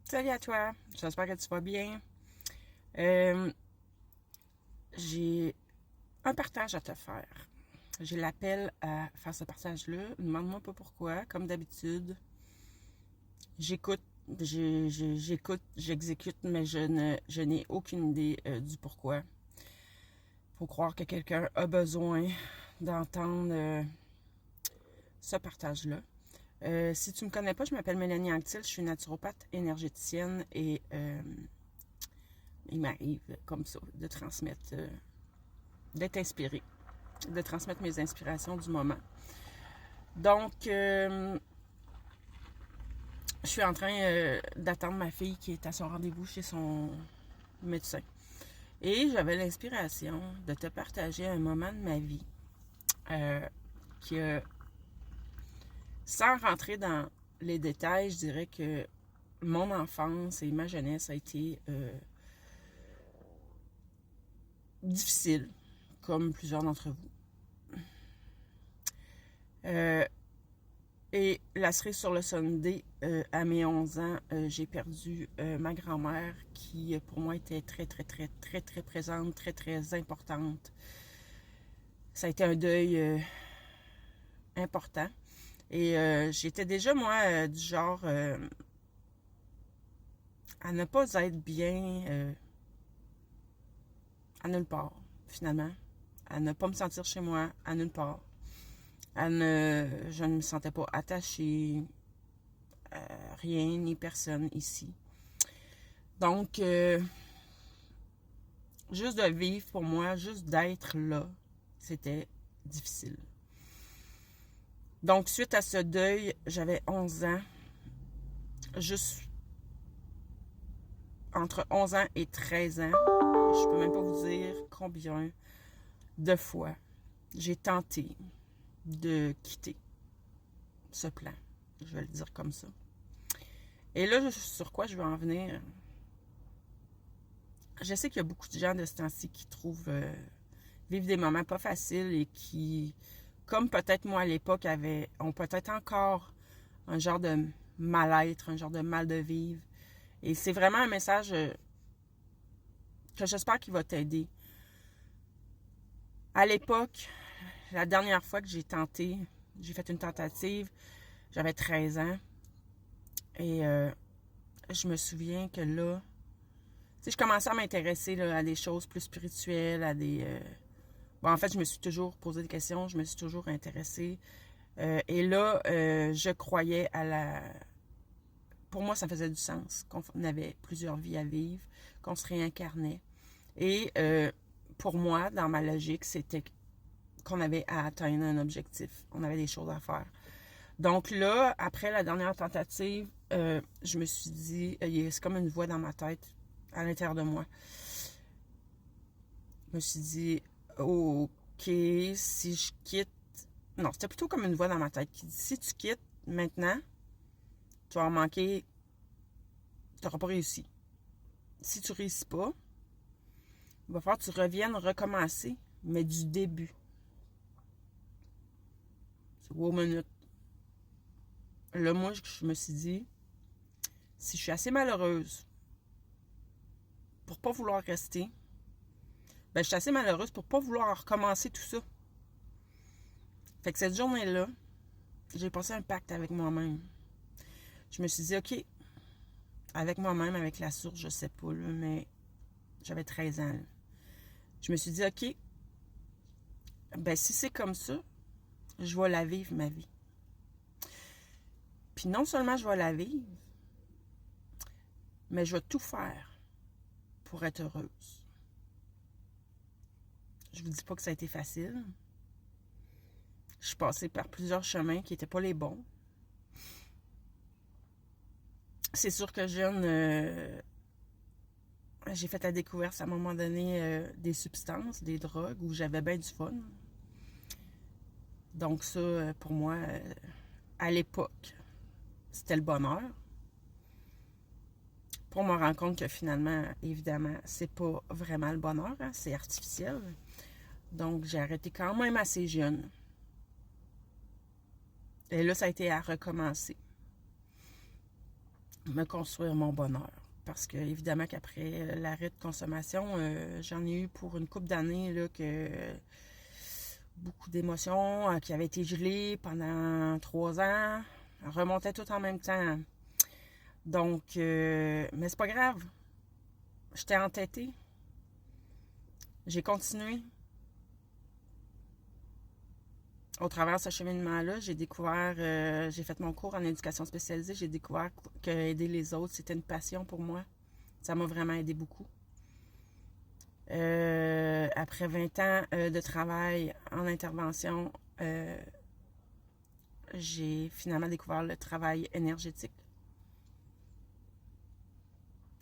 Salut à toi, j'espère que tu vas bien. Euh, j'ai un partage à te faire. J'ai l'appel à faire ce partage-là. Demande-moi pas pourquoi. Comme d'habitude, j'écoute, j'écoute, j'exécute, mais je n'ai aucune idée du pourquoi. Faut croire que quelqu'un a besoin d'entendre ce partage-là. Si tu me connais pas, je m'appelle Mélanie Anctil, je suis naturopathe énergéticienne et il m'arrive comme ça de transmettre, d'être inspirée, de transmettre mes inspirations du moment. Donc, je suis en train d'attendre ma fille qui est à son rendez-vous chez son médecin. Et j'avais l'inspiration de te partager un moment de ma vie qui a, sans rentrer dans les détails, je dirais que mon enfance et ma jeunesse a été difficile, comme plusieurs d'entre vous. Et la cerise sur le Sunday, à mes 11 ans, j'ai perdu ma grand-mère qui, pour moi, était très, très, très, très, très présente, très, très importante. Ça a été un deuil important. Et j'étais déjà, moi, du genre à ne pas être bien à nulle part, finalement. À ne pas me sentir chez moi à nulle part. Je ne me sentais pas attachée à rien ni personne ici. Donc, juste de vivre pour moi, juste d'être là, c'était difficile. Donc, suite à ce deuil, j'avais 11 ans. Juste entre 11 ans et 13 ans, je peux même pas vous dire combien de fois j'ai tenté de quitter ce plan. Je vais le dire comme ça. Et là, sur quoi je veux en venir? Je sais qu'il y a beaucoup de gens de ce temps-ci qui trouvent vivre des moments pas faciles et qui, comme peut-être moi à l'époque, ont peut-être encore un genre de mal-être, un genre de mal de vivre. Et c'est vraiment un message que j'espère qu'il va t'aider. À l'époque, la dernière fois que j'ai fait une tentative, j'avais 13 ans. Et je me souviens que là, tu sais, je commençais à m'intéresser là, à des choses plus spirituelles, à des... Bon, en fait, je me suis toujours posé des questions, je me suis toujours intéressée. Et là, je croyais à la... Pour moi, ça faisait du sens qu'on avait plusieurs vies à vivre, qu'on se réincarnait. Et pour moi, dans ma logique, c'était qu'on avait à atteindre un objectif. On avait des choses à faire. Donc là, après la dernière tentative, je me suis dit, c'est comme une voix dans ma tête, à l'intérieur de moi. Je me suis dit, OK, si je quitte... Non, c'était plutôt comme une voix dans ma tête qui dit, si tu quittes maintenant, tu vas en manquer, tu n'auras pas réussi. Si tu ne réussis pas, il va falloir que tu reviennes recommencer, mais du début. C'est wow minute. Là, moi, je me suis dit, si je suis assez malheureuse pour pas vouloir rester, ben, je suis assez malheureuse pour pas vouloir recommencer tout ça. Fait que cette journée-là, j'ai passé un pacte avec moi-même. Je me suis dit, OK, avec moi-même, avec la source, je sais pas, là, mais j'avais 13 ans. Là. Je me suis dit, OK, ben si c'est comme ça, je vais la vivre, ma vie. Puis non seulement je vais la vivre, mais je vais tout faire pour être heureuse. Je vous dis pas que ça a été facile. Je suis passée par plusieurs chemins qui n'étaient pas les bons. C'est sûr que jeune, j'ai fait la découverte à un moment donné des substances, des drogues, où j'avais bien du fun. Donc ça, pour moi, à l'époque, c'était le bonheur. Pour me rendre compte que finalement, évidemment, c'est pas vraiment le bonheur, hein, c'est artificiel. Donc j'ai arrêté quand même assez jeune. Et là, ça a été à recommencer. me construire mon bonheur. Parce que, évidemment, qu'après l'arrêt de consommation, j'en ai eu pour une couple d'années là, que beaucoup d'émotions qui avaient été gelées pendant 3 ans, remontaient tout en même temps. Donc, mais c'est pas grave. J'étais entêtée. J'ai continué. Au travers de ce cheminement-là, j'ai découvert, j'ai fait mon cours en éducation spécialisée, j'ai découvert que aider les autres, c'était une passion pour moi. Ça m'a vraiment aidé beaucoup. Après 20 ans de travail en intervention, j'ai finalement découvert le travail énergétique.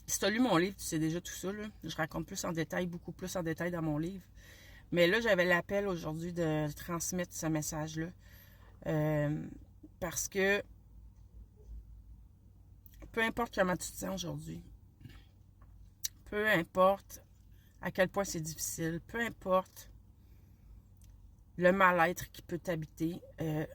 Si tu as lu mon livre, tu sais déjà tout ça, là. Je raconte plus en détail, beaucoup plus en détail dans mon livre. Mais là, j'avais l'appel aujourd'hui de transmettre ce message-là. Parce que peu importe comment tu te sens aujourd'hui, peu importe à quel point c'est difficile, peu importe le mal-être qui peut t'habiter, il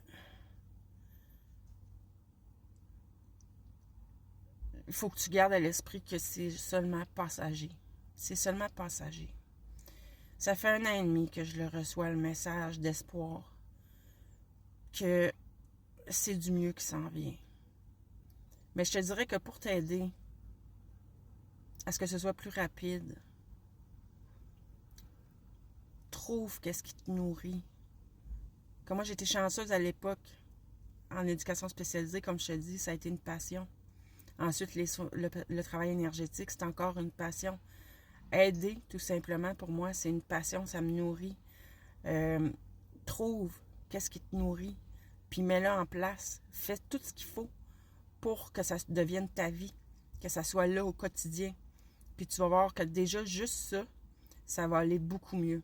faut que tu gardes à l'esprit que c'est seulement passager. C'est seulement passager. Ça fait 1 an et demi que je le reçois, le message d'espoir que c'est du mieux qui s'en vient. Mais je te dirais que pour t'aider à ce que ce soit plus rapide, trouve qu'est-ce qui te nourrit. Comme moi, j'étais chanceuse à l'époque en éducation spécialisée, comme je te dis, ça a été une passion. Ensuite, le travail énergétique, c'est encore une passion. Aider, tout simplement, pour moi, c'est une passion, ça me nourrit. Trouve qu'est-ce qui te nourrit, puis mets-le en place. Fais tout ce qu'il faut pour que ça devienne ta vie, que ça soit là au quotidien. Puis tu vas voir que déjà, juste ça, ça va aller beaucoup mieux.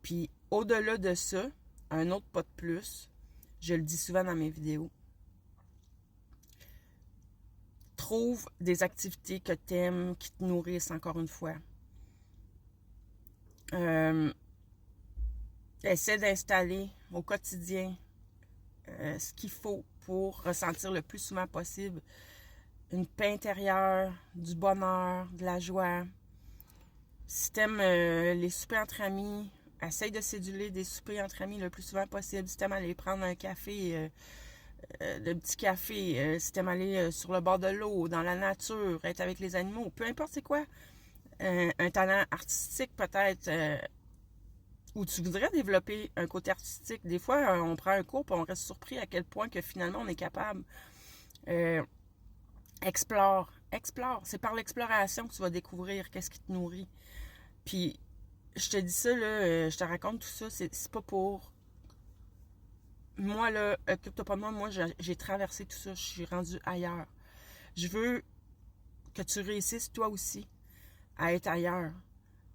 Puis au-delà de ça, un autre pas de plus, je le dis souvent dans mes vidéos, trouve des activités que tu aimes, qui te nourrissent encore une fois. Essaie d'installer au quotidien ce qu'il faut pour ressentir le plus souvent possible une paix intérieure, du bonheur, de la joie. Si t'aimes les soupers entre amis, essaye de céduler des soupers entre amis le plus souvent possible. Si t'aimes aller prendre un café, le petit café, si t'aimes aller sur le bord de l'eau, dans la nature, être avec les animaux, peu importe c'est quoi. Un talent artistique peut-être, où tu voudrais développer un côté artistique. Des fois, on prend un cours et on reste surpris à quel point que finalement on est capable. Explore. C'est par l'exploration que tu vas découvrir qu'est-ce qui te nourrit. Puis, je te dis ça, là, je te raconte tout ça, c'est pas pour... Moi, là, occupe-toi pas de moi, j'ai traversé tout ça, je suis rendue ailleurs. Je veux que tu réussisses toi aussi à être ailleurs,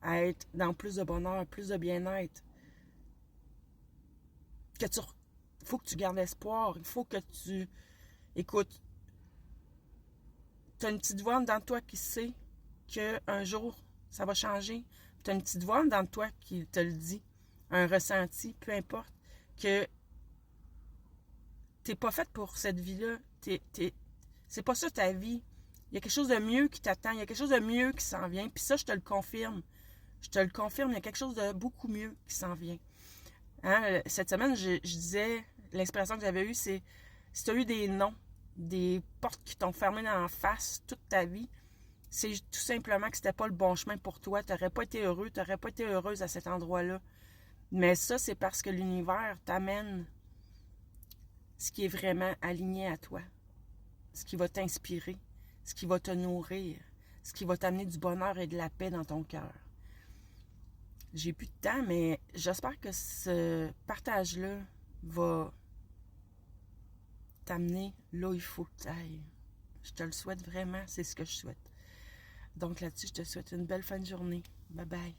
à être dans plus de bonheur, plus de bien-être. Il faut que tu gardes espoir, il faut que tu... Écoute, tu as une petite voix dans toi qui sait qu'un jour, ça va changer. Tu as une petite voix dans toi qui te le dit, un ressenti, peu importe, que t'es pas faite pour cette vie-là. C'est pas ça ta vie. Il y a quelque chose de mieux qui t'attend, il y a quelque chose de mieux qui s'en vient, puis ça, je te le confirme. Je te le confirme, il y a quelque chose de beaucoup mieux qui s'en vient. Hein? Cette semaine, je disais, l'inspiration que j'avais eue, c'est si tu as eu des non, des portes qui t'ont fermé dans la face toute ta vie, c'est tout simplement que c'était pas le bon chemin pour toi. Tu n'aurais pas été heureux, tu n'aurais pas été heureuse à cet endroit-là. Mais ça, c'est parce que l'univers t'amène ce qui est vraiment aligné à toi, ce qui va t'inspirer, ce qui va te nourrir, ce qui va t'amener du bonheur et de la paix dans ton cœur. J'ai plus de temps, mais j'espère que ce partage-là va t'amener là où il faut que tu ailles. Je te le souhaite vraiment, c'est ce que je souhaite. Donc là-dessus, je te souhaite une belle fin de journée. Bye bye.